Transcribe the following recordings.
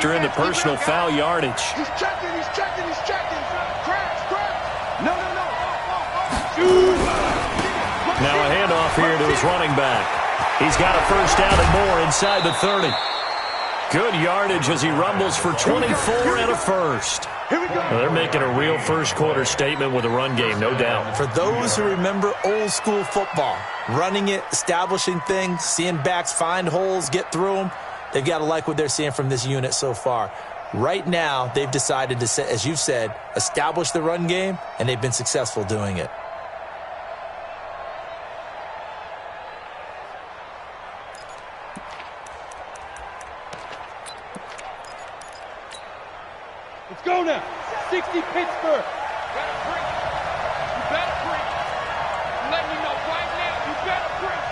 factor in the personal foul yardage. He's checking. Crash. No. Now a handoff here to his running back. He's got a first down and more inside the 30. Good yardage as he rumbles for 24 and a first. Well, they're making a real first-quarter statement with a run game, no doubt. For those who remember old-school football, running it, establishing things, seeing backs find holes, get through them, they've got to like what they're seeing from this unit so far. Right now, they've decided to, as you've said, establish the run game, and they've been successful doing it. Let's go now. 60 Pittsburgh. You better preach. Let me know right now. You better preach.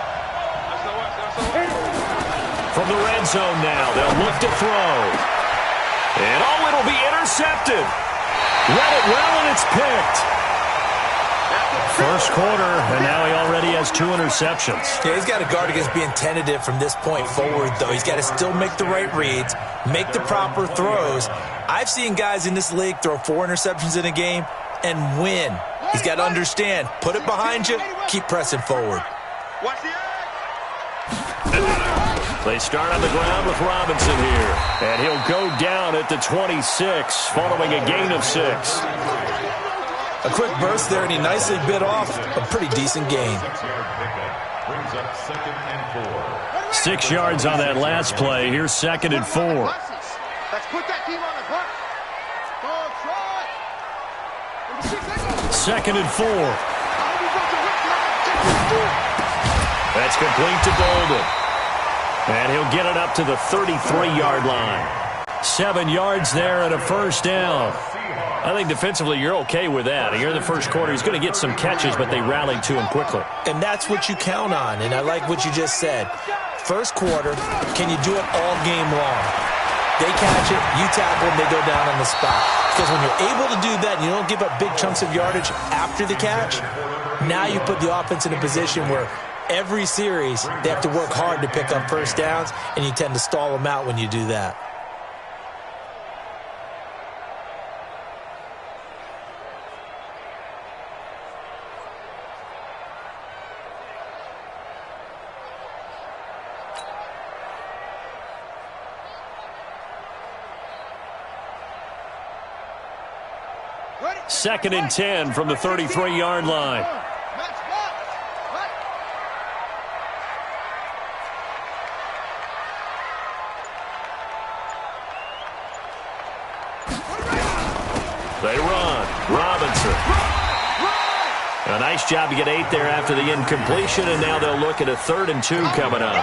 From the red zone now, they'll look to throw. And it'll be intercepted. Read it well, and it's picked. First quarter, and now he already has 2 interceptions. Yeah, he's got to guard against being tentative from this point forward, though. He's got to still make the right reads, make the proper throws. I've seen guys in this league throw 4 interceptions in a game and win. He's got to understand, put it behind you, keep pressing forward. They start on the ground with Robinson here, and he'll go down at the 26 following a gain of 6. A quick burst there, and he nicely bit off a pretty decent gain. 6 yards on that last play. Here's 2nd and 4. Let's put that team on the clock. Second and 4. That's complete to Golden. And he'll get it up to the 33-yard line. 7 yards there and a first down. I think defensively you're okay with that. Here in the first quarter, he's going to get some catches, but they rallied to him quickly. And that's what you count on, and I like what you just said. First quarter, can you do it all game long? They catch it, you tackle them, they go down on the spot. Because when you're able to do that and you don't give up big chunks of yardage after the catch, now you put the offense in a position where every series they have to work hard to pick up first downs, and you tend to stall them out when you do that. Second and 10 from the 33-yard line. They run. Robinson. A nice job to get 8 there after the incompletion, and now they'll look at a 3rd and 2 coming up.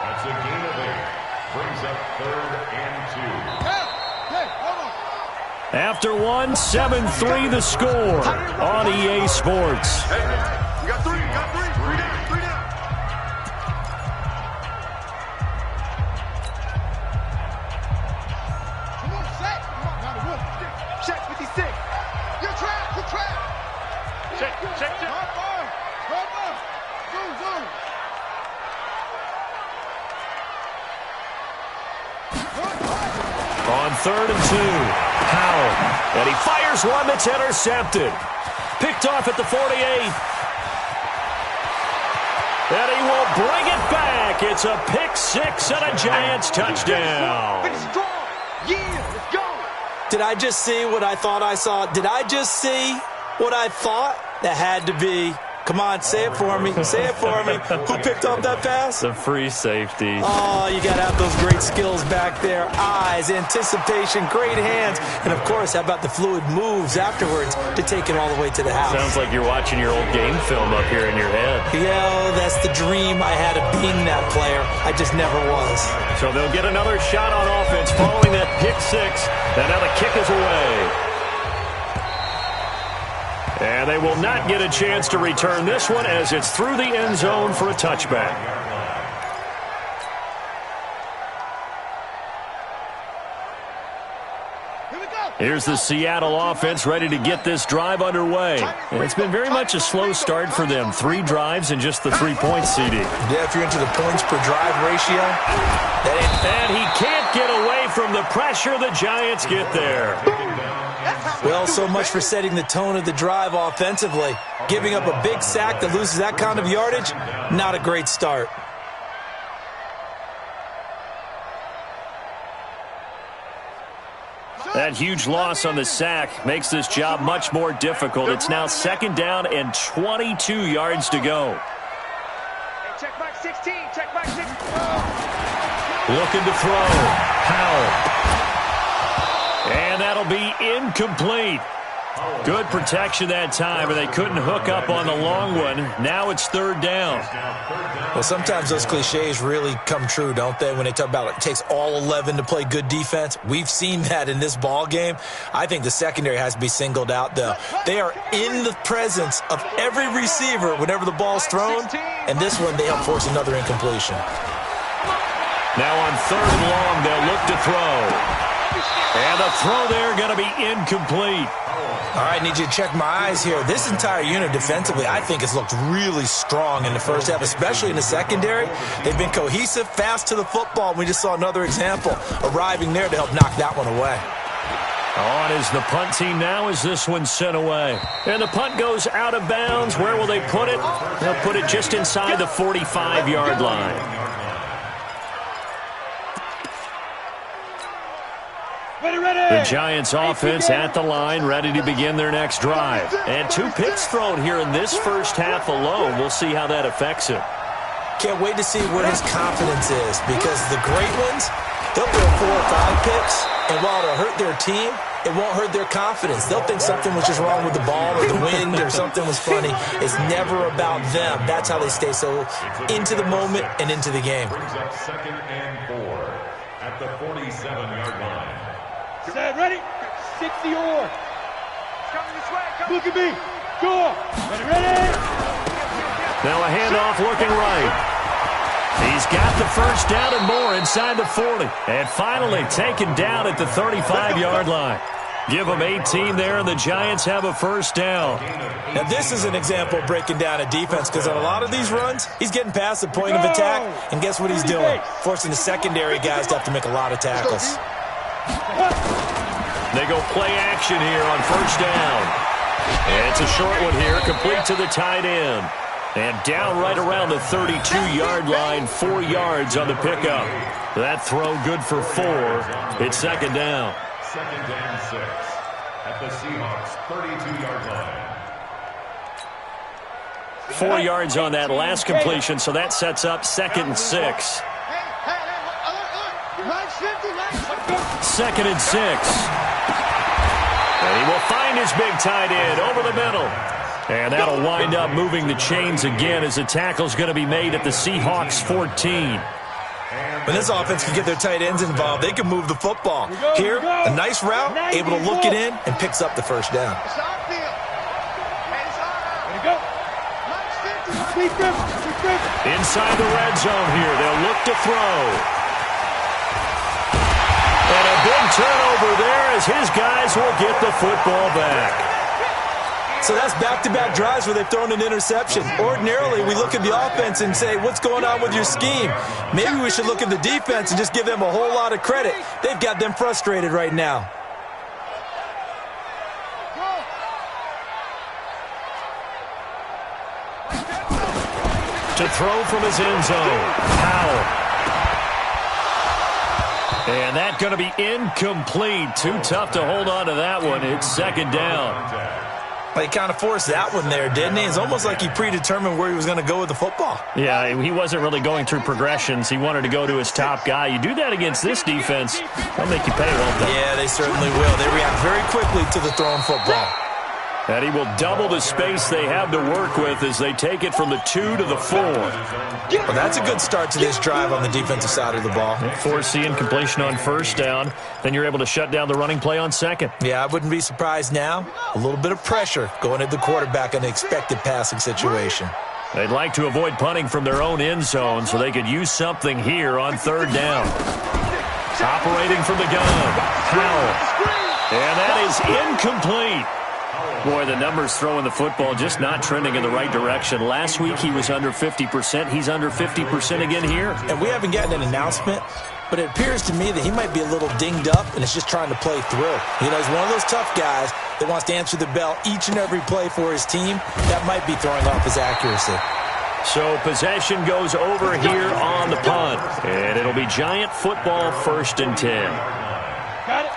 That's a gain of 8. Brings up 3rd and 2. After 1, 7-3 the score on EA Sports. You got 3, 3 down, 3 down. Come on, set. Check 56. You're trapped. Check. Zoom. On 3rd and 2. Powell, and he fires one that's intercepted. Picked off at the 48. And he will bring it back. It's a pick 6 and a Giants touchdown. Let's go. Did I just see what I thought I saw? Did I just see what I thought? That had to be. Come on, say it for me. Say it for me. Who picked up that pass? The free safety. Oh, you got to have those great skills back there. Eyes, anticipation, great hands. And, of course, how about the fluid moves afterwards to take it all the way to the house? Sounds like you're watching your old game film up here in your head. Yeah, that's the dream I had of being that player. I just never was. So they'll get another shot on offense following that pick 6. And now the kick is away. And they will not get a chance to return this one as it's through the end zone for a touchback. Here's the Seattle offense ready to get this drive underway. And it's been very much a slow start for them. 3 drives and just the 3 points, CD. Yeah, if you're into the points per drive ratio. And he can't get the pressure, the Giants get there. Well, so much for setting the tone of the drive offensively. Giving up a big sack that loses that kind of yardage, not a great start. That huge loss on the sack makes this job much more difficult. It's now 2nd down and 22 yards to go. Hey, check back 16. Check back 16. Looking to throw. Howell. And that'll be incomplete. Good protection that time, but they couldn't hook up on the long one. Now it's 3rd down. Well, sometimes those cliches really come true, don't they, when they talk about it takes all 11 to play good defense. We've seen that in this ball game. I think the secondary has to be singled out, though. They are in the presence of every receiver whenever the ball's thrown, and this one they help force another incompletion. Now on 3rd and long, they'll look to throw. And the throw there going to be incomplete. All right, I need you to check my eyes here. This entire unit defensively, I think, has looked really strong in the first half, especially in the secondary. They've been cohesive, fast to the football. We just saw another example arriving there to help knock that one away. On is the punt team now as this one's sent away. And the punt goes out of bounds. Where will they put it? They'll put it just inside the 45-yard line. The Giants offense at the line, ready to begin their next drive. And 2 picks thrown here in this first half alone. We'll see how that affects him. Can't wait to see where his confidence is, because the great ones, they'll throw 4 or 5 picks, and while it'll hurt their team, it won't hurt their confidence. They'll think something was just wrong with the ball or the wind or something was funny. It's never about them. That's how they stay so into the moment and into the game. Brings up 2nd and 4 at the 47-yard line. Set, ready? 60 or. It's coming this way. Look at me. Go. Ready? Now a handoff looking right. He's got the first down and more inside the 40. And finally taken down at the 35-yard line. Give them 18 there, and the Giants have a first down. Now this is an example of breaking down a defense, because on a lot of these runs, he's getting past the point of attack, and guess what he's doing? Forcing the secondary guys to have to make a lot of tackles. They go play action here on first down. And it's a short one here, complete to the tight end. And down right around the 32-yard line, 4 yards on the pickup. That throw good for 4. It's 2nd down. 2nd and 6 at the Seahawks 32-yard line. 4 yards on that last completion, so that sets up 2nd and 6. 2nd and 6. And he will find his big tight end over the middle. And that'll wind up moving the chains again as the tackle's going to be made at the Seahawks 14. When this offense can get their tight ends involved, they can move the football. Here, a nice route, able to look it in, and picks up the first down. Inside the red zone here, they'll look to throw. And a big turnover there as his guys will get the football back. So that's back-to-back drives where they've thrown an interception. Ordinarily, we look at the offense and say, what's going on with your scheme? Maybe we should look at the defense and just give them a whole lot of credit. They've got them frustrated right now. To throw from his end zone, Howell. And that's going to be incomplete. Too tough to hold on to that one. It's 2nd down. Well, he kind of forced that one there, didn't he? It's almost like he predetermined where he was going to go with the football. Yeah, he wasn't really going through progressions. He wanted to go to his top guy. You do that against this defense, they'll make you pay, won't they? Yeah, they certainly will. They react very quickly to the thrown football. And he will double the space they have to work with as they take it from the 2 to the 4. Well, that's a good start to this drive on the defensive side of the ball. Force the incompletion on first down. Then you're able to shut down the running play on 2nd. Yeah, I wouldn't be surprised now. A little bit of pressure going at the quarterback in an expected passing situation. They'd like to avoid punting from their own end zone so they could use something here on 3rd down. Operating from the gun, Howell. And that is incomplete. Boy, the numbers throwing the football just not trending in the right direction. Last week he was under 50%. He's under 50% again here. And we haven't gotten an announcement, but it appears to me that he might be a little dinged up and is just trying to play through. You know, he's one of those tough guys that wants to answer the bell each and every play for his team. That might be throwing off his accuracy. So possession goes over here on the punt. And it'll be Giant football, 1st and 10. Got it.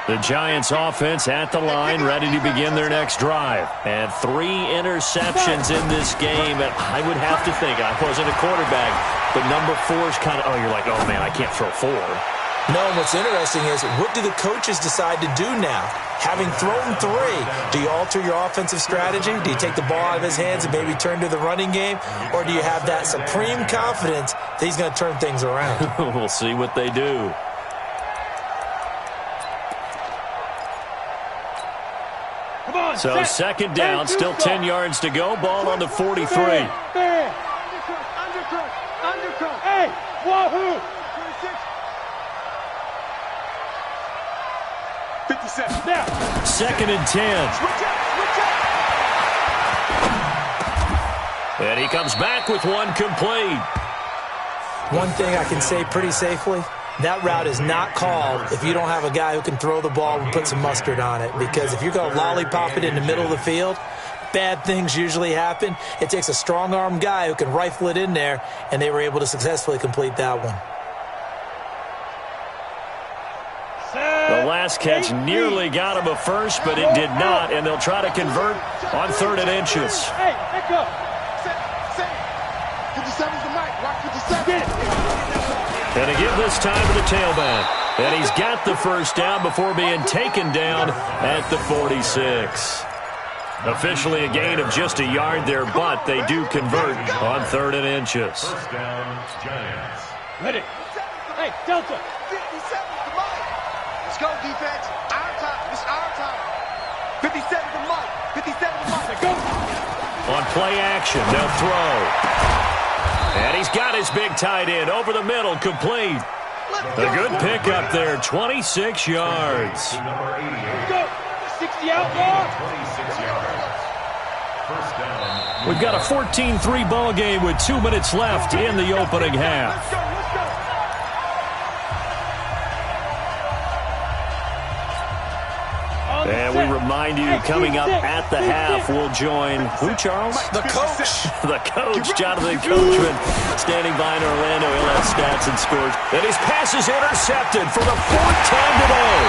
The Giants offense at the line, ready to begin their next drive. And 3 interceptions in this game. And I would have to think, I wasn't a quarterback, but number 4 is kind of, you're like, oh, man, I can't throw 4. No, and what's interesting is, what do the coaches decide to do now? Having thrown 3, do you alter your offensive strategy? Do you take the ball out of his hands and maybe turn to the running game? Or do you have that supreme confidence that he's going to turn things around? We'll see what they do. So 2nd down, still 10 yards to go. Ball on the 43. Undercut. Hey, wahoo! 57. Now. 2nd and 10. And he comes back with one complete. One thing I can say pretty safely, that route is not called if you don't have a guy who can throw the ball and put some mustard on it. Because if you're going to lollipop it in the middle of the field, bad things usually happen. It takes a strong-arm guy who can rifle it in there, and they were able to successfully complete that one. The last catch nearly got him a first, but it did not, and they'll try to convert on 3rd and inches. Hey, let go. 57's the mic. Rock 57. Get it. And a give this time to the tailback. And he's got the first down before being taken down at the 46. Officially a gain of just a yard there, but they do convert on 3rd and inches. 1st down, Giants. Ready. Hey, Delta. 57's the mic. Let's go, defense. Our time. It's our time. 57's the mic. 57's the mic. Let go. On play action, they'll throw. And he's got his big tight end over the middle, complete. A good pickup there, 26 yards. Number 88. Let's go. 60 outlaw. 26 yards. 1st down. We've got a 14-3 ball game with 2 minutes left in the opening half. Let's go. Let's go. And we remind you, coming up at the half, we'll join who, Charles? The coach. The coach, Jonathan Coachman, standing by in Orlando. He'll have stats and scores. And his pass is intercepted for the 4th time today.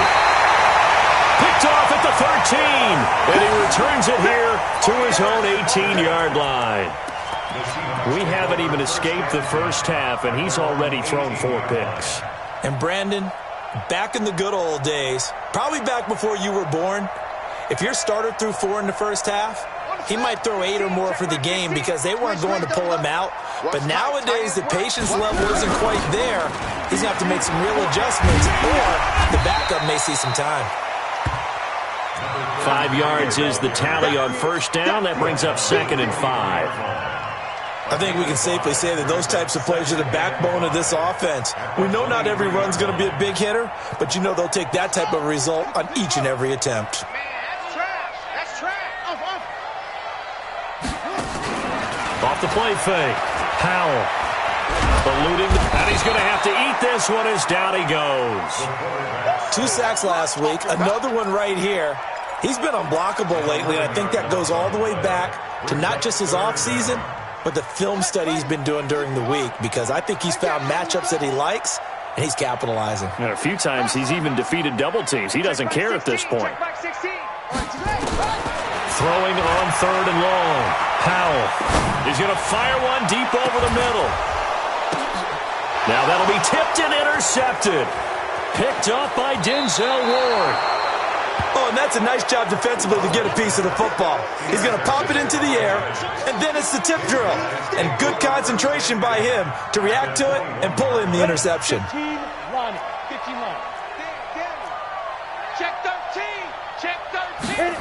Picked off at the 13. And he returns it here to his own 18-yard line. We haven't even escaped the first half, and he's already thrown 4 picks. And Brandon, back in the good old days, probably back before you were born, if your starter threw 4 in the first half, he might throw 8 or more for the game because they weren't going to pull him out. But nowadays, the patience level isn't quite there. He's going to have to make some real adjustments, or the backup may see some time. 5 yards is the tally on 1st down. That brings up 2nd and 5. I think we can safely say that those types of plays are the backbone of this offense. We know not every run's going to be a big hitter, but you know they'll take that type of result on each and every attempt. Man, that's trash. That's trash. Off the play fake. Powell. Eluding, and he's going to have to eat this one as down he goes. 2 sacks last week, another one right here. He's been unblockable lately, and I think that goes all the way back to not just his offseason, but the film study he's been doing during the week, because I think he's found matchups that he likes, and he's capitalizing. And a few times he's even defeated double teams. He doesn't care at this point. Throwing on 3rd and long. Powell is going to fire one deep over the middle. Now that'll be tipped and intercepted. Picked up by Denzel Ward. Oh, and that's a nice job defensively to get a piece of the football. He's going to pop it into the air, and then it's the tip drill. And good concentration by him to react to it and pull in the interception. 15 line. 15 line. Check 13. Check 13.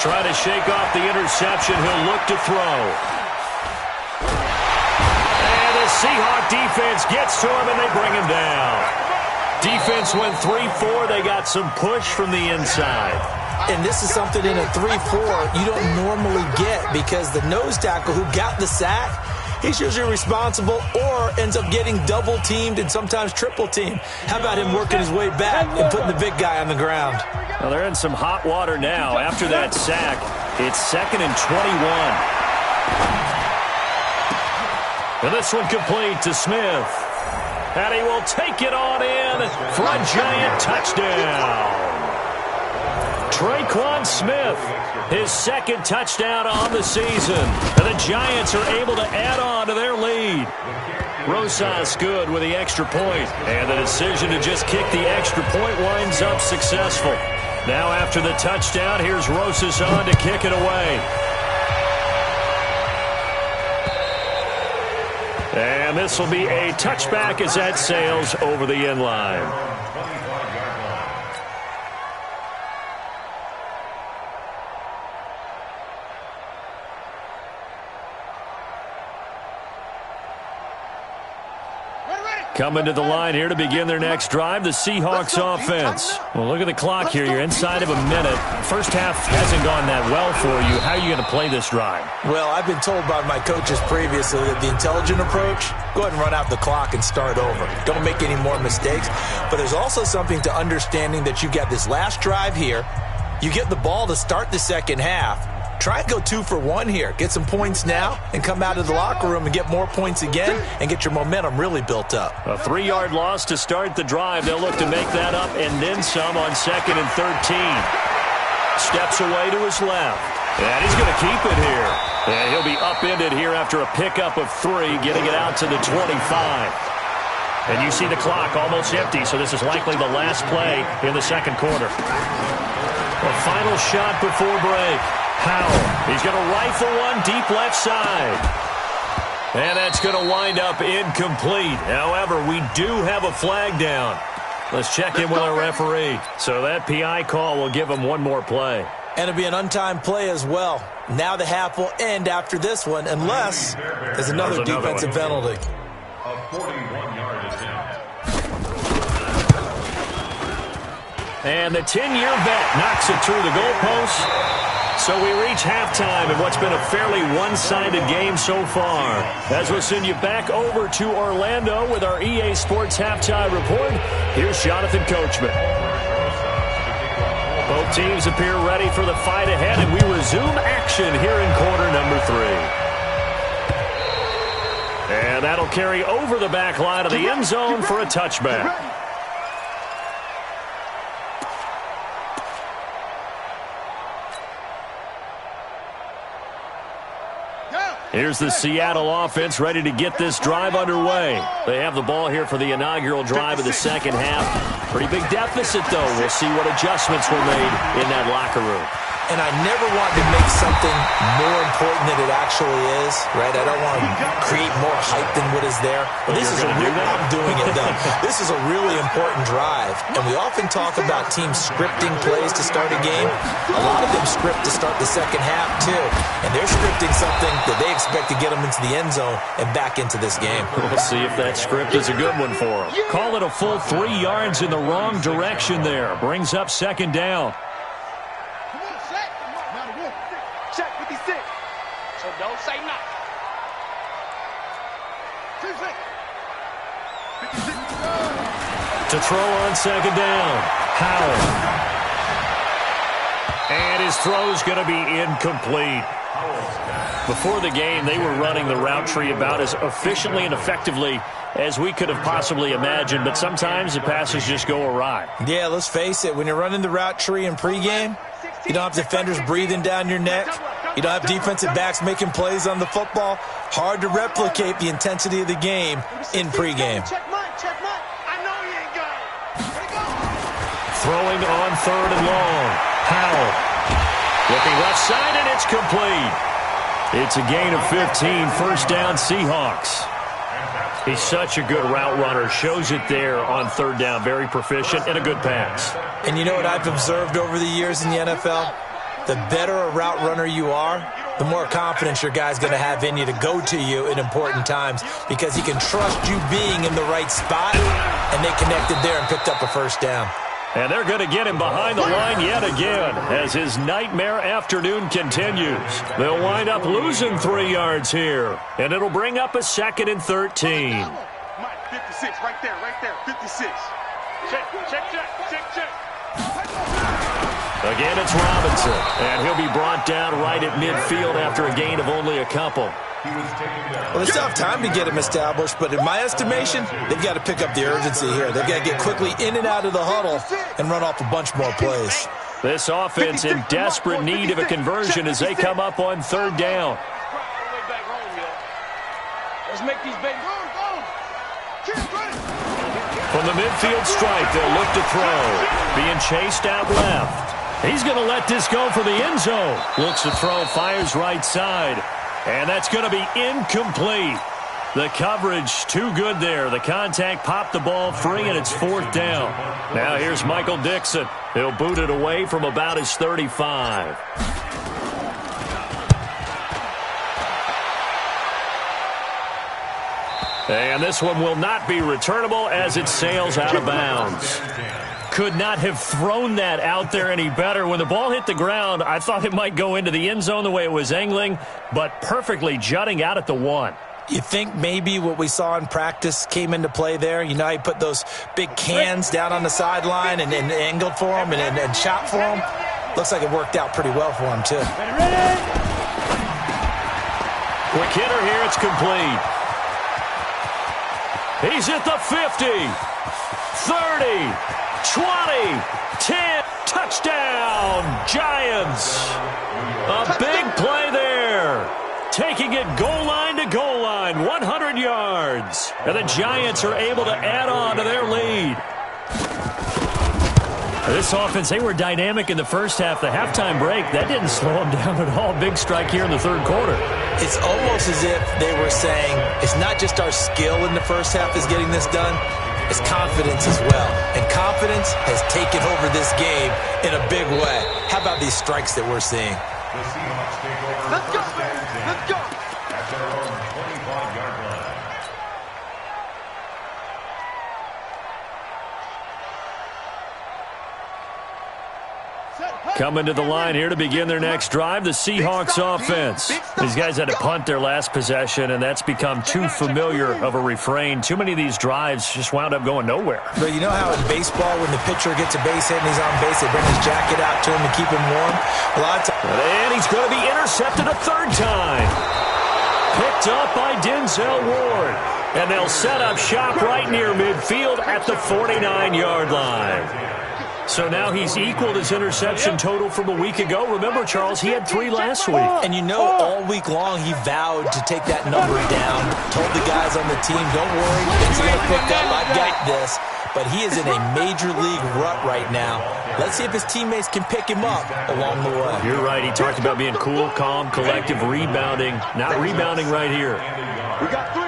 Trying to shake off the interception. He'll look to throw. And the Seahawk defense gets to him, and they bring him down. Defense went 3-4. They got some push from the inside. And this is something in a 3-4 you don't normally get because the nose tackle who got the sack, he's usually responsible or ends up getting double-teamed and sometimes triple-teamed. How about him working his way back and putting the big guy on the ground? Well, they're in some hot water now. After that sack, it's 2nd and 21. And this one complete to Smith. And he will take it on in for a giant touchdown. Traquan Smith, his 2nd touchdown on the season. And the Giants are able to add on to their lead. Rosas good with the extra point. And the decision to just kick the extra point winds up successful. Now after the touchdown, here's Rosas on to kick it away. And this will be a touchback as that sails over the end line. Coming to the line here to begin their next drive, the Seahawks offense. Well, look at the clock here. You're inside of a minute. First half hasn't gone that well for you. How are you going to play this drive? Well, I've been told by my coaches previously that the intelligent approach, go ahead and run out the clock and start over. Don't make any more mistakes. But there's also something to understanding that you got this last drive here. You get the ball to start the second half. Try and go 2 for 1 here. Get some points now and come out of the locker room and get more points again and get your momentum really built up. A 3-yard loss to start the drive. They'll look to make that up and then some on 2nd and 13. Steps away to his left. And he's going to keep it here. And he'll be upended here after a pickup of 3, getting it out to the 25. And you see the clock almost empty, so this is likely the last play in the second quarter. A final shot before break. Howell, he's going to rifle one deep left side. And that's going to wind up incomplete. However, we do have a flag down. Let's check in with our referee. So that PI call will give him one more play. And it'll be an untimed play as well. Now the half will end after this one, unless there's another defensive penalty. A 41-yard attempt. And the 10-year vet knocks it through the goalpost. So we reach halftime in what's been a fairly one-sided game so far. As we'll send you back over to Orlando with our EA Sports Halftime Report, here's Jonathan Coachman. Both teams appear ready for the fight ahead, and we resume action here in quarter number 3. And that'll carry over the back line of the end zone for a touchback. Here's the Seattle offense ready to get this drive underway. They have the ball here for the inaugural drive of the second half. Pretty big deficit, though. We'll see what adjustments were made in that locker room. And I never want to make something more important than it actually is, right? I don't want to create more hype than what is there. But this is a real, I'm doing it, though. This is a really important drive. And we often talk about teams scripting plays to start a game. A lot of them script to start the second half, too. And they're scripting something that they expect to get them into the end zone and back into this game. We'll see if that script is a good one for them. Call it a full 3 yards in the wrong direction there. Brings up second down. Check 56. So don't say nothing. To throw on second down. Howell. And his throw's going to be incomplete. Before the game, they were running the route tree about as efficiently and effectively as we could have possibly imagined, but sometimes the passes just go awry. Yeah, let's face it. When you're running the route tree in pregame, you don't have defenders breathing down your neck. You don't have defensive backs making plays on the football. Hard to replicate the intensity of the game in pregame. Throwing on third and long. Howell. Looking left side, and it's complete. It's a gain of 15. First down, Seahawks. He's such a good route runner. Shows it there on third down. Very proficient and a good pass. And you know what I've observed over the years in the NFL? The better a route runner you are, the more confidence your guy's going to have in you to go to you in important times because he can trust you being in the right spot, and they connected there and picked up a first down. And they're going to get him behind the line yet again as his nightmare afternoon continues. They'll wind up losing 3 yards here, and it'll bring up a 2nd and 13. Mike, 56, right there, 56. Check. Again, it's Robinson, and he'll be brought down right at midfield after a gain of only a couple. Well, they still have time to get him established, but in my estimation, they've got to pick up the urgency here. They've got to get quickly in and out of the huddle and run off a bunch more plays. This offense in desperate need of a conversion as they come up on 3rd down. Let's make these babies. From the midfield stripe, they'll look to throw. Being chased out left. He's going to let this go for the end zone. Looks to throw, fires right side. And that's going to be incomplete. The coverage too good there. The contact popped the ball free, and it's 4th down. Now here's Michael Dixon. He'll boot it away from about his 35. And this one will not be returnable as it sails out of bounds. Could not have thrown that out there any better. When the ball hit the ground, I thought it might go into the end zone the way it was angling, but perfectly jutting out at the 1. You think maybe what we saw in practice came into play there? You know, he put those big cans down on the sideline and angled for him and shot for him. Looks like it worked out pretty well for him, too. Quick hitter here, it's complete. He's at the 50, 30, 20, 10, touchdown, Giants. A big play there. Taking it goal line to goal line, 100 yards. And the Giants are able to add on to their lead. This offense, they were dynamic in the first half. The halftime break, that didn't slow them down at all. Big strike here in the 3rd quarter. It's almost as if they were saying, it's not just our skill in the first half is getting this done, it's confidence as well. And confidence has taken over this game in a big way. How about these strikes that we're seeing? Let's go, man. Let's go. At their own 25-yard line. Coming to the line here to begin their next drive, the Seahawks offense. These guys had to punt their last possession, and that's become too familiar of a refrain. Too many of these drives just wound up going nowhere. But you know how in baseball, when the pitcher gets a base hit and he's on base, they bring his jacket out to him to keep him warm? A lot of times. And he's going to be intercepted a 3rd time. Picked up by Denzel Ward. And they'll set up shop right near midfield at the 49-yard line. So now he's equaled his interception total from a week ago. Remember, Charles, he had 3 last week. And you know, all week long he vowed to take that number down. Told the guys on the team, don't worry, things are going to pick up. I've got this. But he is in a major league rut right now. Let's see if his teammates can pick him up along the way. You're right. He talked about being cool, calm, collective, rebounding. Not rebounding right here. We got 3,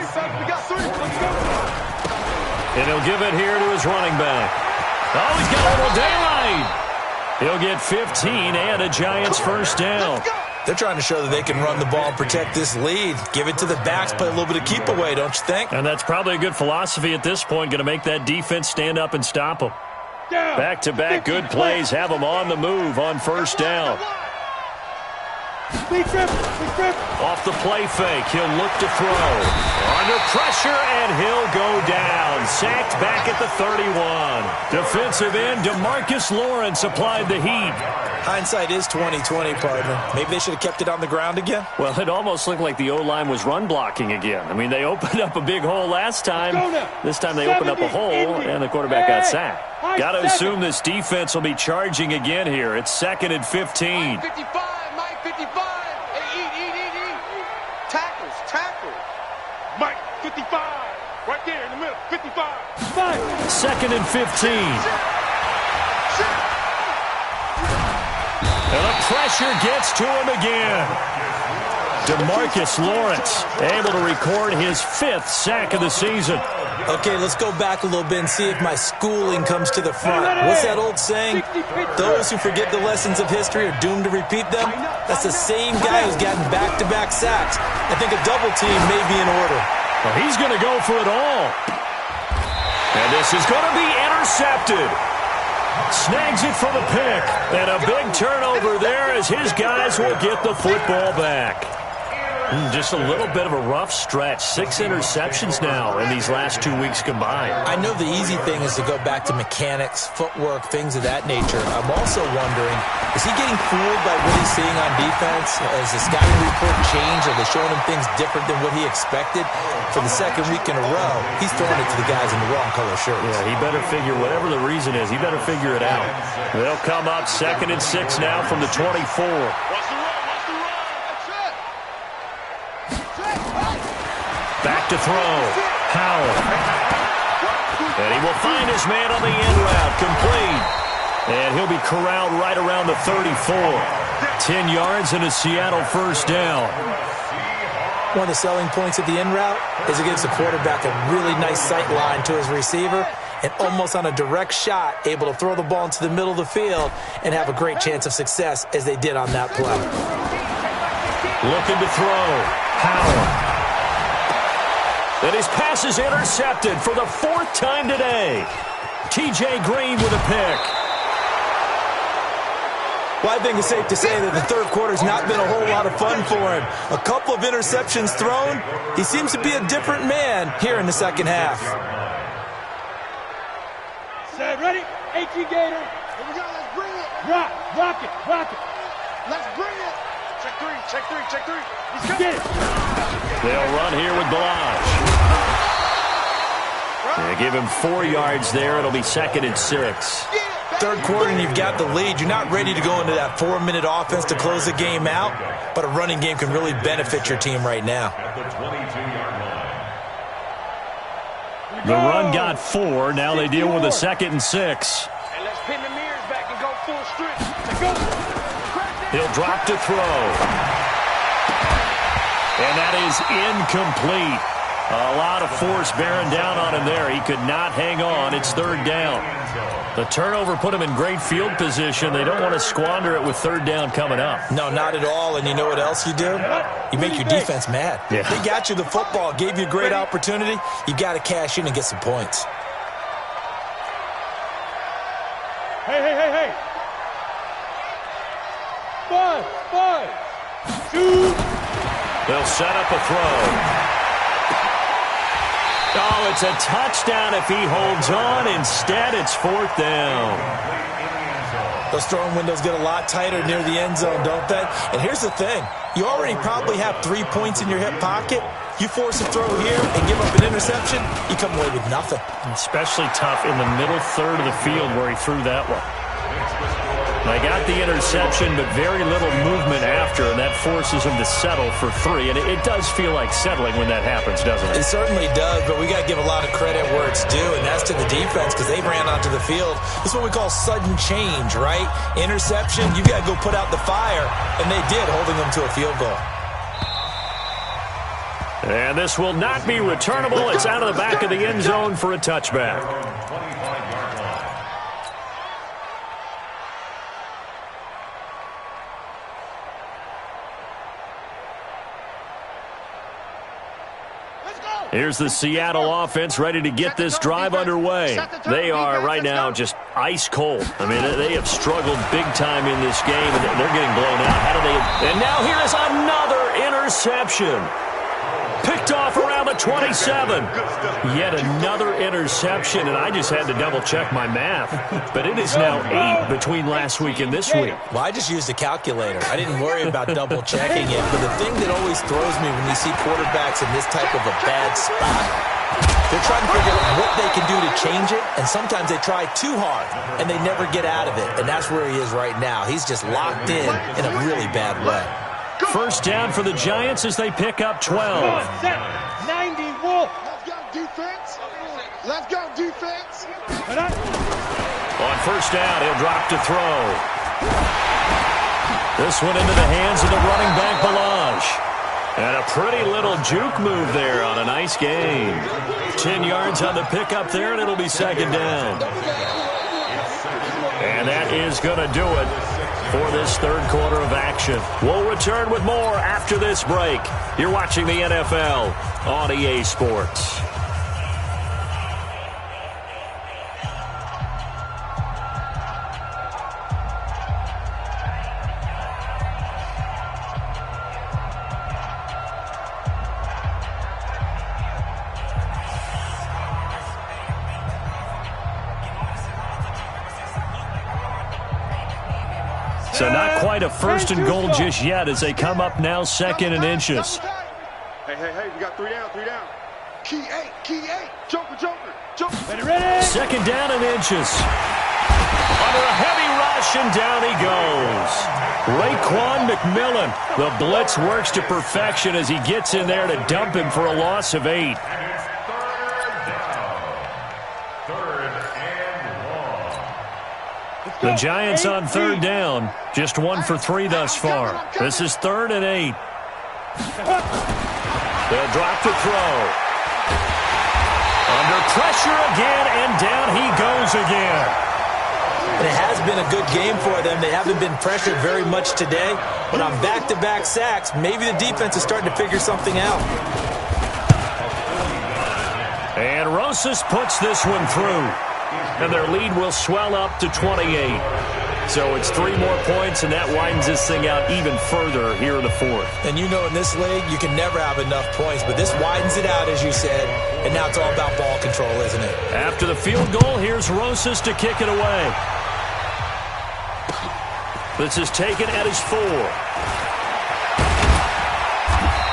son. We got 3. Let's go. And he'll give it here to his running back. Oh, he's got a little daylight. He'll get 15 and a Giants 1st down. They're trying to show that they can run the ball and protect this lead. Give it to the backs, play a little bit of keep away, don't you think? And that's probably a good philosophy at this point. Going to make that defense stand up and stop them. Back-to-back good plays have them on the move on 1st down. Off the play fake, he'll look to throw. Under pressure, and he'll go down. Sacked back at the 31. Defensive end DeMarcus Lawrence applied the heat. Hindsight is 20/20, partner. Maybe they should have kept it on the ground again. Well, it almost looked like the O-line was run blocking again. I mean, they opened up a big hole last time. This time they opened up a hole, and the quarterback got sacked. Got to assume this defense will be charging again here. It's 2nd and 15. Mike 55. Eat. Tackles. Mike 55. Right there in the middle. 55. 2nd and 15. And the pressure gets to him again. DeMarcus Lawrence able to record his 5th sack of the season. Okay, let's go back a little bit and see if my schooling comes to the front. What's that old saying? Those who forget the lessons of history are doomed to repeat them. That's the same guy who's gotten back-to-back sacks. I think a double team may be in order. Well, he's going to go for it all. And this is going to be intercepted. Snags it for the pick. And a big turnover there as his guys will get the football back. Just a little bit of a rough stretch. 6 interceptions now in these last 2 weeks combined. I know the easy thing is to go back to mechanics, footwork, things of that nature. I'm also wondering, is he getting fooled by what he's seeing on defense? Has the scouting report changed? Are they showing him things different than what he expected? For the second week in a row, he's throwing it to the guys in the wrong color shirts. Yeah, he better figure, whatever the reason is, he better figure it out. They'll come up 2nd and 6 now from the 24. Back to throw. Howell. And he will find his man on the end route. Complete. And he'll be corralled right around the 34. 10 yards and a Seattle first down. One of the selling points of the end route is it gives the quarterback a really nice sight line to his receiver and almost on a direct shot able to throw the ball into the middle of the field and have a great chance of success as they did on that play. Looking to throw. Howell. And his pass is intercepted for the 4th time today. T.J. Green with a pick. Well, I think it's safe to say that the third quarter's not been a whole lot of fun for him. A couple of interceptions thrown. He seems to be a different man here in the second half. Set, ready? AT Gator. Here we go, let's bring it. Rock it. Let's bring it. Check three. He's coming. Get it. They'll run here with Balaj. They give him 4 yards there. It'll be 2nd and 6. Third quarter and you've got the lead. You're not ready to go into that 4-minute offense to close the game out, but a running game can really benefit your team right now. The run got 4. Now they deal with a 2nd and 6. And let's pin the mirrors back and go full strip. Go. He'll drop to throw. And that is incomplete. A lot of force bearing down on him there. He could not hang on. It's 3rd down. The turnover put him in great field position. They don't want to squander it with 3rd down coming up. No, not at all. And you know what else you do? You make your defense mad. Yeah. They got you the football, gave you a great opportunity. You got to cash in and get some points. Hey. 5, 2. They'll set up a throw. Oh, it's a touchdown if he holds on. Instead, it's 4th down. Those throwing windows get a lot tighter near the end zone, don't they? And here's the thing. You already probably have 3 points in your hip pocket. You force a throw here and give up an interception, you come away with nothing. Especially tough in the middle third of the field where he threw that one. They got the interception, but very little movement after, and that forces him to settle for 3. And it does feel like settling when that happens, doesn't it? It certainly does, but we got to give a lot of credit where it's due, and that's to the defense because they ran onto the field. This is what we call sudden change, right? Interception, you got to go put out the fire, and they did, holding them to a field goal. And this will not be returnable. It's out of the back of the end zone for a touchback. Here's the Seattle offense ready to get this drive underway. They are right now just ice cold. I mean, they have struggled big time in this game, and they're getting blown out. How do they? And now here is another interception. Picked off around the 27. Yet another interception, and I just had to double-check my math. But it is now 8 between last week and this week. Well, I just used a calculator. I didn't worry about double-checking it. But the thing that always throws me when you see quarterbacks in this type of a bad spot, they're trying to figure out what they can do to change it, and sometimes they try too hard, and they never get out of it. And that's where he is right now. He's just locked in a really bad way. First down for the Giants as they pick up 12. 90 Wolf. Let's go, defense. Let's go, defense. On first down, he'll drop to throw. This one into the hands of the running back, Balaj. And a pretty little juke move there on a nice game. 10 yards on the pickup there, and it'll be 2nd down. And that is going to do it for this third quarter of action. We'll return with more after this break. You're watching the NFL on EA Sports. So not quite a first and goal just yet as they come up now 2nd and inches. Hey, we got 3 down. Key 8. Joker. Ready? 2nd down and inches. Under a heavy rush, and down he goes. Raekwon McMillan. The blitz works to perfection as he gets in there to dump him for a loss of 8. The Giants on 3rd down. Just 1 for 3 thus far. This is 3rd and 8. They'll drop the throw. Under pressure again, and down he goes again. And it has been a good game for them. They haven't been pressured very much today, but on back-to-back sacks, maybe the defense is starting to figure something out. And Rosas puts this one through. And their lead will swell up to 28. So it's 3 more points, and that widens this thing out even further here in the 4th. And you know in this league, you can never have enough points, but this widens it out, as you said, and now it's all about ball control, isn't it? After the field goal, here's Rosas to kick it away. This is taken at his 4.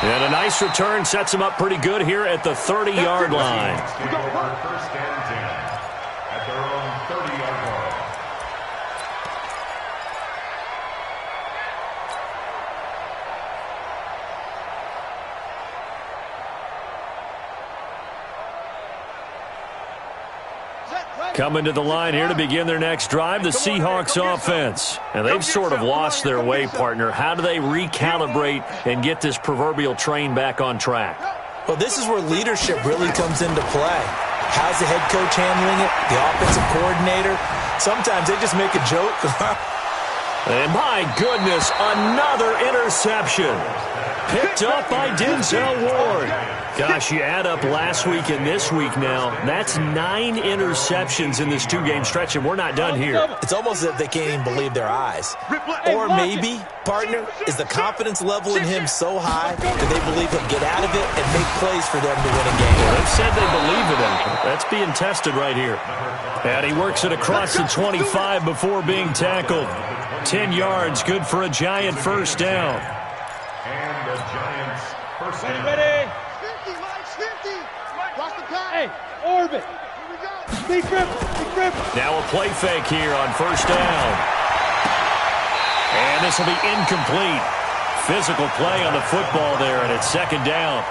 And a nice return sets him up pretty good here at the 30-yard line. First and 10 at their own 30-yard line. Coming to the line here to begin their next drive, the Seahawks offense. And they've sort of lost their way, partner. How do they recalibrate and get this proverbial train back on track? Well, this is where leadership really comes into play. How's the head coach handling it? The offensive coordinator? Sometimes they just make a joke. And my goodness, another interception. Picked up by Denzel Ward. Gosh, you add up last week and this week now, that's 9 interceptions in this 2-game stretch, and we're not done here. It's almost as if they can't even believe their eyes. Or maybe, partner, is the confidence level in him so high that they believe he'll get out of it and make plays for them to win a game. They've said they believe in him. That's being tested right here. And he works it across the 25 before being tackled. 10 yards, good for a Giant first down. And the Giants first down. Ready? 50, Mike, 50. Watch the pass. Hey, orbit. Here we go. Big grip. Now a play fake here on first down. And this will be incomplete. Physical play on the football there, and it's 2nd down.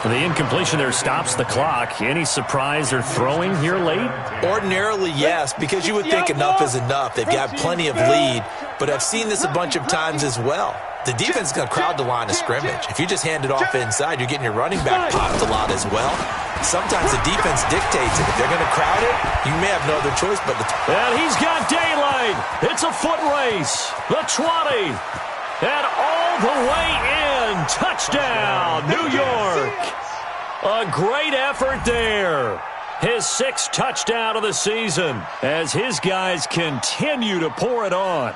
The incompletion there stops the clock. Any surprise they're throwing here late? Ordinarily, yes, because you would think enough is enough. They've got plenty of lead, but I've seen this a bunch of times as well. The defense is going to crowd the line of scrimmage. If you just hand it off inside, you're getting your running back popped a lot as well. Sometimes the defense dictates it. If they're going to crowd it, you may have no other choice but to... And he's got daylight. It's a foot race. The 20. And all the way in. Touchdown, New York. A great effort there. His 6th touchdown of the season as his guys continue to pour it on.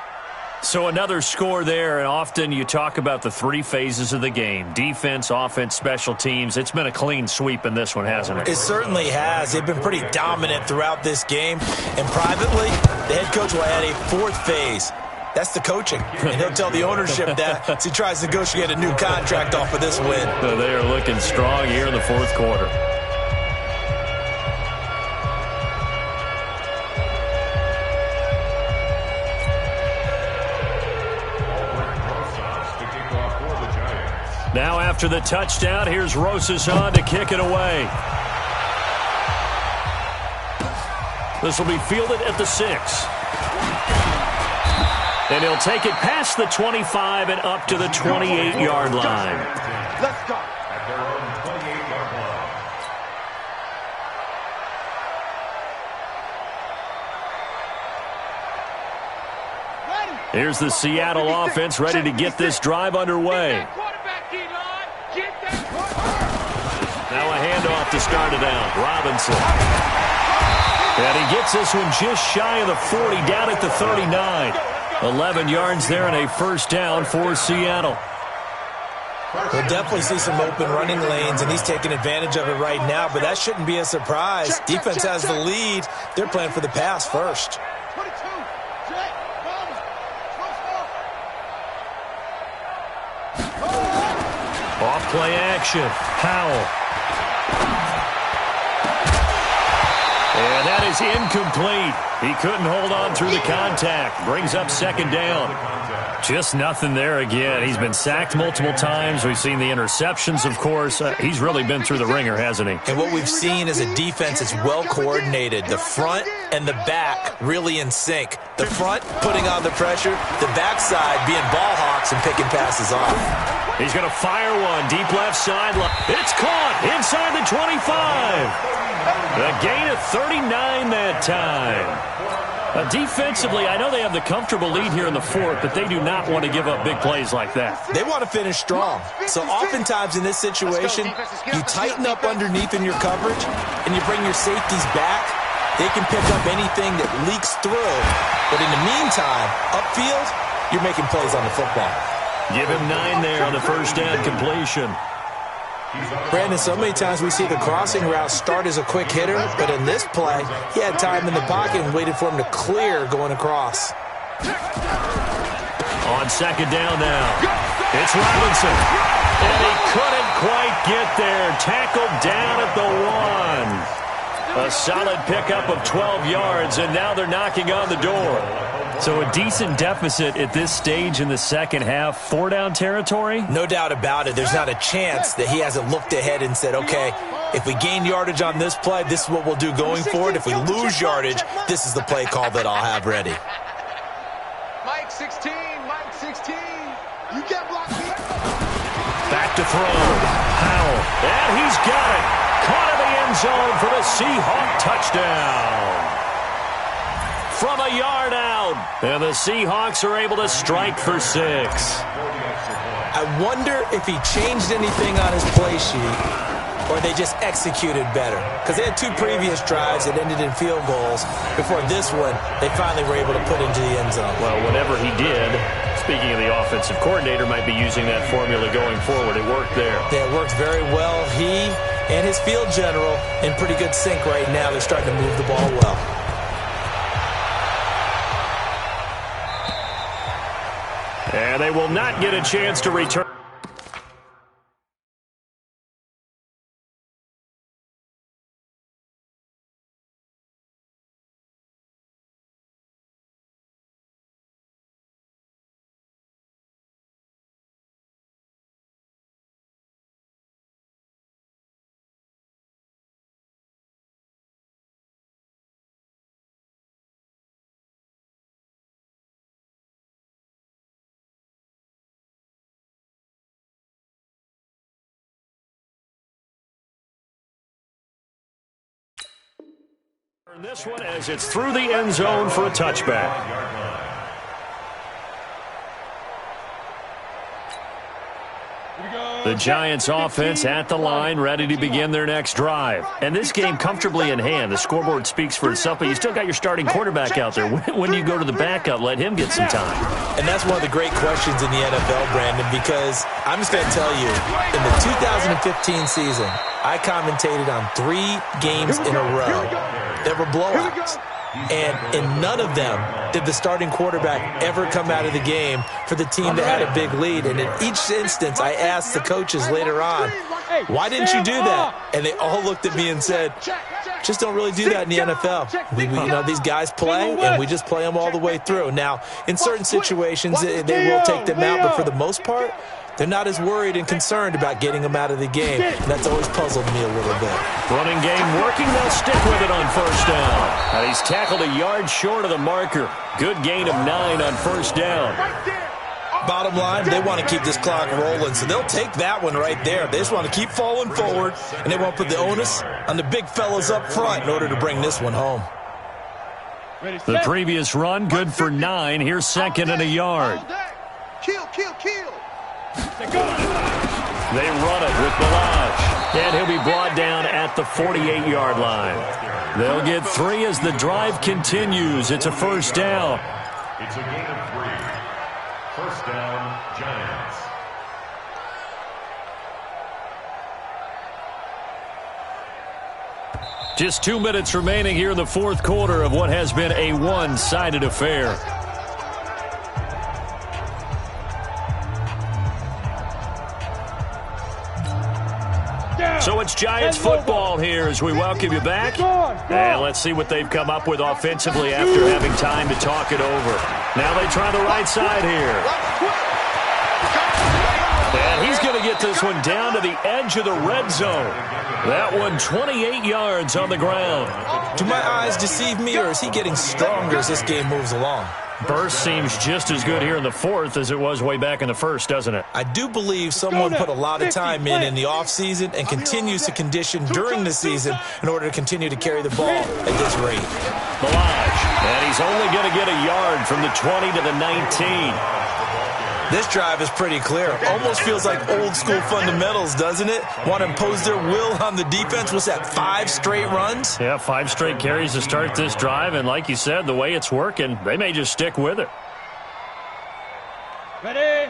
So another score there, and often you talk about the 3 phases of the game. Defense, offense, special teams. It's been a clean sweep in this one, hasn't it? It certainly has. They've been pretty dominant throughout this game. And privately, the head coach will add a 4th phase. That's the coaching. And he'll tell the ownership that as he tries to negotiate a new contract off of this win. So they are looking strong here in the 4th quarter. Now after the touchdown, here's Rosas on to kick it away. This will be fielded at the 6. And he'll take it past the 25 and up to the 28-yard line. Let's go. At their own 28-yard line. Here's the Seattle offense ready to get this drive underway. Now a handoff to start it out. Robinson. And he gets this one just shy of the 40, down at the 39. 11 yards there and a first down for Seattle. We'll definitely see some open running lanes, and he's taking advantage of it right now, but that shouldn't be a surprise. Defense has the lead. They're playing for the pass first. 22. Jet. Bomber. Off play action. Howell. And that is incomplete. He couldn't hold on through the contact. Brings up second down. Just nothing there again. He's been sacked multiple times. We've seen the interceptions, of course. He's really been through the ringer, hasn't he? And what we've seen is a defense that's well coordinated. The front and the back really in sync. The front putting on the pressure. The backside being ball hawks and picking passes off. He's going to fire one. Deep left sideline. It's caught inside the 25. A gain of 39 that time. Defensively, I know they have the comfortable lead here in the fourth, but they do not want to give up big plays like that. They want to finish strong. So oftentimes in this situation, you tighten up underneath in your coverage, and you bring your safeties back. They can pick up anything that leaks through. But in the meantime, upfield, you're making plays on the football. Give him 9 there on the first down completion. Brandon, so many times we see the crossing route start as a quick hitter, but in this play, he had time in the pocket and waited for him to clear going across. On second down now, it's Robinson. And he couldn't quite get there. Tackled down at the 1. A solid pickup of 12 yards, and now they're knocking on the door. So a decent deficit at this stage in the second half. 4-down territory? No doubt about it. There's not a chance that he hasn't looked ahead and said, okay, if we gain yardage on this play, this is what we'll do going forward. If we lose yardage, this is the play call that I'll have ready. Mike 16, Mike 16. You get blocked here. Back to throw. Howell. And he's got it. Caught in the end zone for the Seahawk touchdown. From a yard out. And the Seahawks are able to strike for 6. I wonder if he changed anything on his play sheet or they just executed better. Because they had 2 previous drives that ended in field goals. Before this one, they finally were able to put into the end zone. Well, whatever he did, speaking of the offensive coordinator, might be using that formula going forward. It worked there. Yeah, it worked very well. He and his field general in pretty good sync right now. They're starting to move the ball well. And they will not get a chance to return. This one as it's through the end zone for a touchback. The Giants offense at the line, ready to begin their next drive. And this game comfortably in hand. The scoreboard speaks for itself, but you still got your starting quarterback out there. When do you go to the backup, let him get some time? And that's one of the great questions in the NFL, Brandon, because I'm just going to tell you, in the 2015 season, I commentated on 3 games in a row. There were blowouts. And in none of them did the starting quarterback ever come out of the game for the team that had a big lead. And in each instance, I asked the coaches later on, why didn't you do that? And they all looked at me and said, just don't really do that in the NFL. These guys play, and we just play them all the way through. Now, in certain situations, they will take them out, but for the most part, they're not as worried and concerned about getting them out of the game. And that's always puzzled me a little bit. Running game working. They'll stick with it on first down. And he's tackled a yard short of the marker. Good gain of 9 on first down. Bottom line, they want to keep this clock rolling, so they'll take that one right there. They just want to keep falling forward, and they want to put the onus on the big fellas up front in order to bring this one home. The previous run, good for 9. Here's second and a yard. Kill. They run it with Balaj, and he'll be brought down at the 48-yard line. They'll get 3 as the drive continues. It's a first down. It's a gain of 3. First down, Giants. Just 2 minutes remaining here in the fourth quarter of what has been a one-sided affair. So it's Giants football here as we welcome you back. And let's see what they've come up with offensively after having time to talk it over. Now they try the right side here. And he's going to get this one down to the edge of the red zone. That one 28 yards on the ground. Do my eyes deceive me, or is he getting stronger as this game moves along? Burst seems just as good here in the fourth as it was way back in the first, doesn't it? I do believe someone put a lot of time in the offseason and continues to condition during the season in order to continue to carry the ball at this rate. Milage, and he's only going to get a yard from the 20 to the 19. This drive is pretty clear. Almost feels like old school fundamentals, doesn't it? Want to impose their will on the defense. What's that, 5 straight runs? Yeah, 5 straight carries to start this drive. And like you said, the way it's working, they may just stick with it. Ready?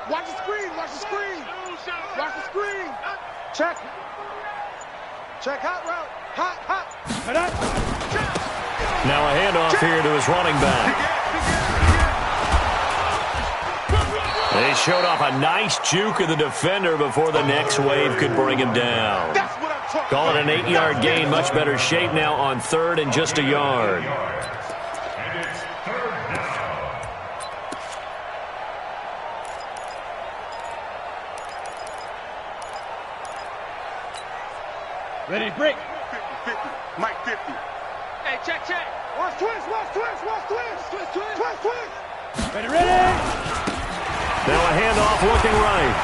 Watch the screen. Watch the screen. Watch the screen. Check. Check hot route. Hot. Now a handoff here to his running back. They showed off a nice juke of the defender before the next wave could bring him down. Call it an 8-yard gain. Much better shape now on third and just a yard. And it's third down. Ready, break. 50. Mike 50. Hey, check. Watch twist. Ready. Now a handoff looking right.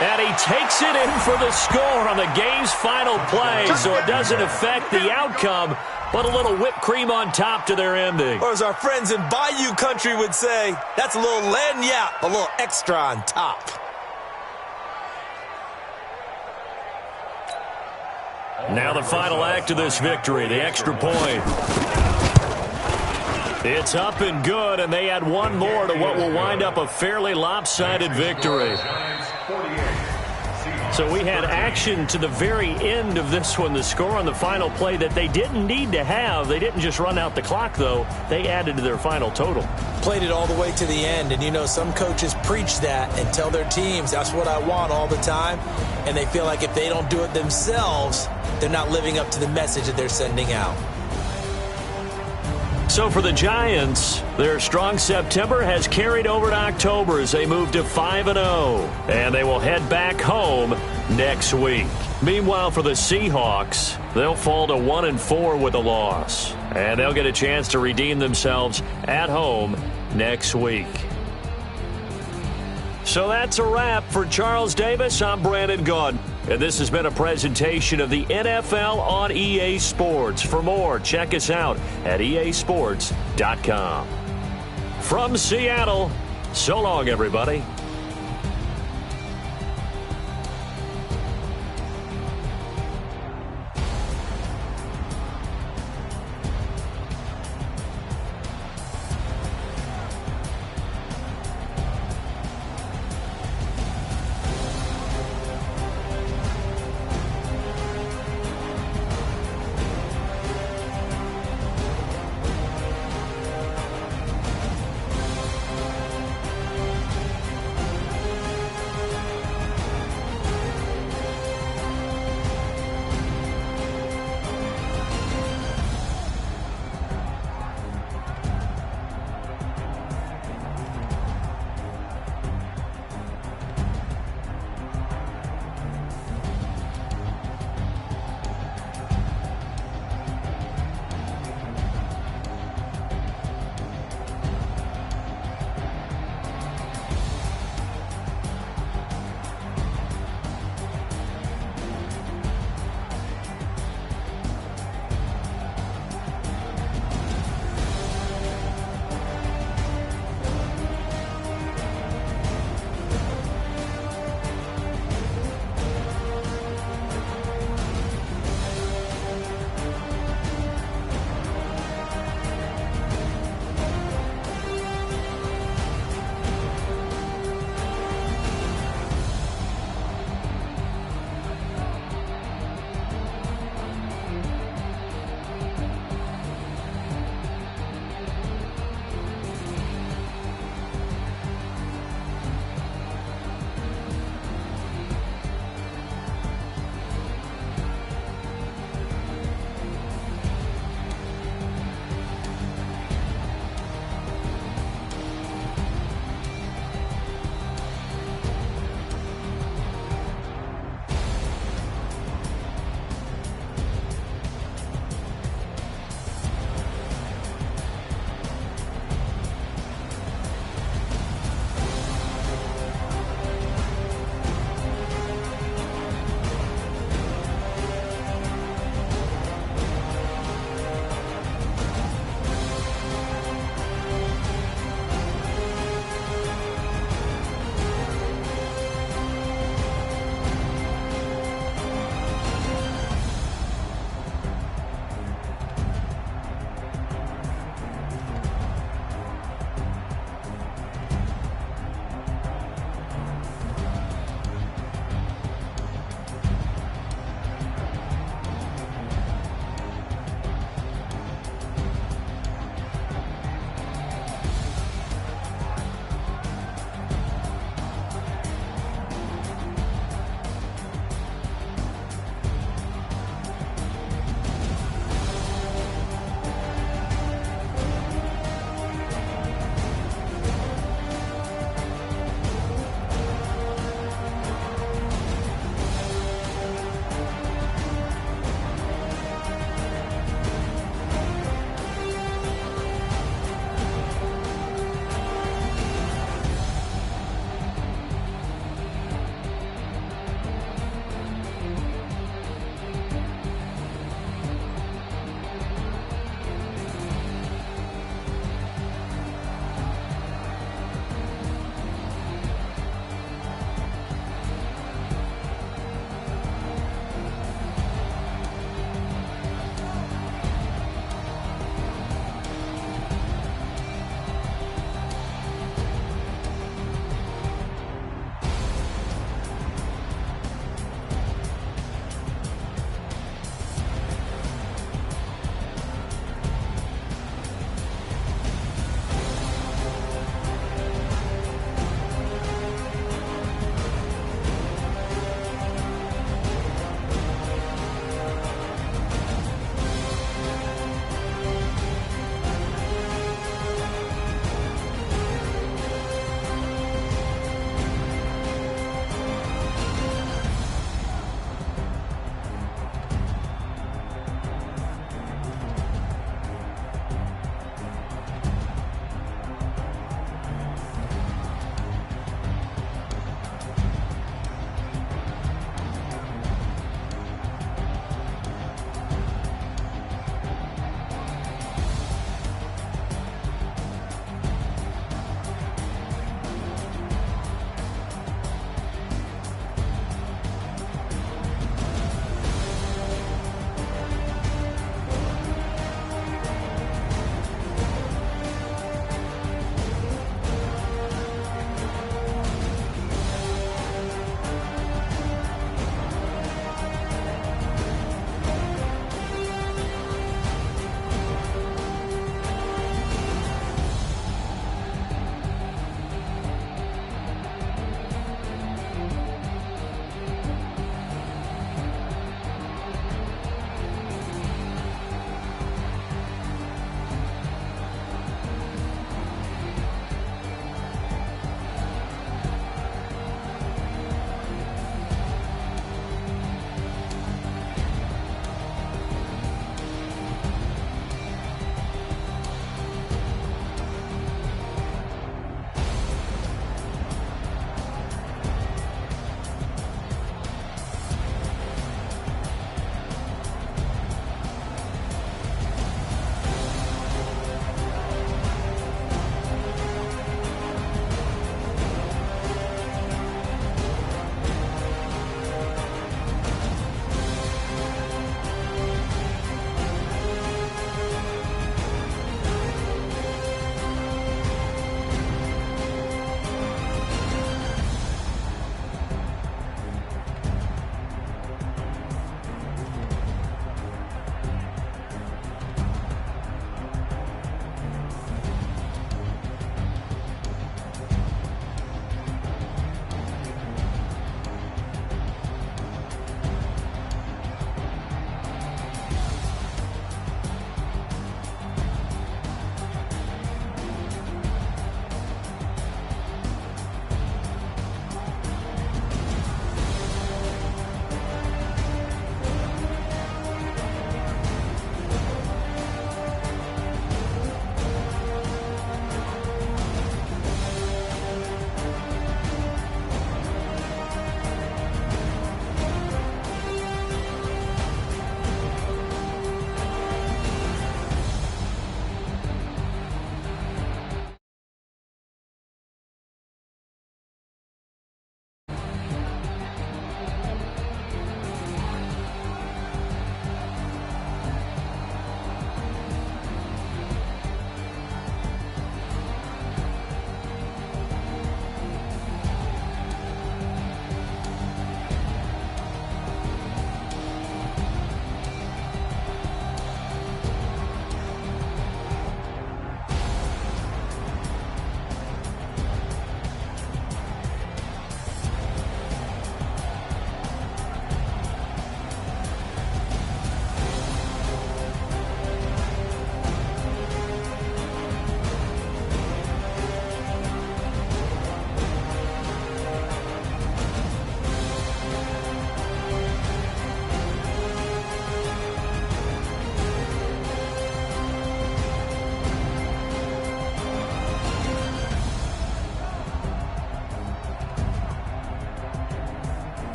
And he takes it in for the score on the game's final play, so it doesn't affect the outcome, but a little whipped cream on top to their ending. Or as our friends in Bayou country would say, that's a little lagniappe, a little extra on top. Now the final act of this victory, the extra point. It's up and good, and they add one more to what will wind up a fairly lopsided victory. So we had action to the very end of this one. The score on the final play that they didn't need to have. They didn't just run out the clock, though. They added to their final total. Played it all the way to the end, and you know some coaches preach that and tell their teams that's what I want all the time, and they feel like if they don't do it themselves, they're not living up to the message that they're sending out. So for the Giants, their strong September has carried over to October as they move to 5-0, and they will head back home next week. Meanwhile, for the Seahawks, they'll fall to 1-4 with a loss, and they'll get a chance to redeem themselves at home next week. So that's a wrap for Charles Davis. I'm Brandon Gaudin, and this has been a presentation of the NFL on EA Sports. For more, check us out at easports.com. From Seattle, so long, everybody.